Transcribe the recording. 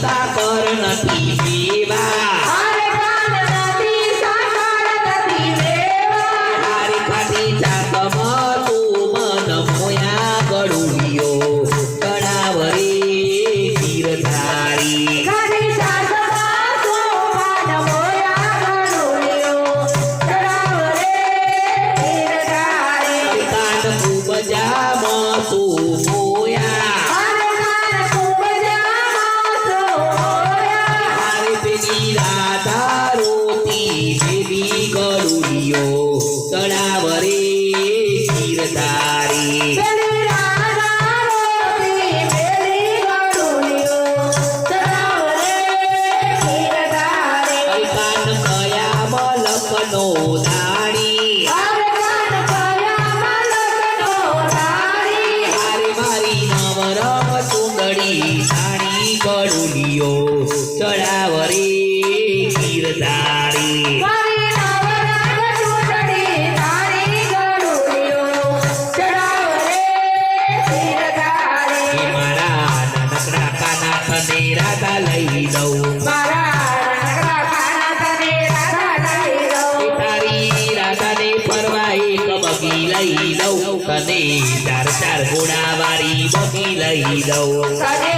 સાકર નથી દેવા અરે કાન નથી સાકર નથી દેવા હારી ખાટી ચાકમાં તું મન મોયા ગળુડિયો તળાવ રે ગીરધારી ખાટી ચાકમાં તું મન મોયા ગળુડિયો તળાવ રે ગીરધારી કાન ખૂબ જામાં તું મોયા અરે કાન ખૂબ જામાં તું મોયા હારી પેલી રાધા રોતી દેવી ગળુડિયો તળાવ રે ગીરધારી પેલી રાધા રોતી પેલી ગળુડિયો તળાવ રે ગીરધારી કાન કયા મલકનો દાણી અરે કાન કયા મલકનો રાણી હારે મારી નવરમ સુંદરી સાણી ગળુડિયો તળાવ રે ગીરધારી મારી નવરંગ ચૂંટણી તારી ગળુડિયો ચડાવ રે ગીરધારી મારા નાનકડા કાના તને રાધા લઈ દઉં મારા નાનકડા કાના તને રાધા લઈ દઉં તારી રાધાને ફરવા એક બગી લઈ દઉં તને ચાર ચાર ઘોડા વાળી બગી લઈ દઉં તને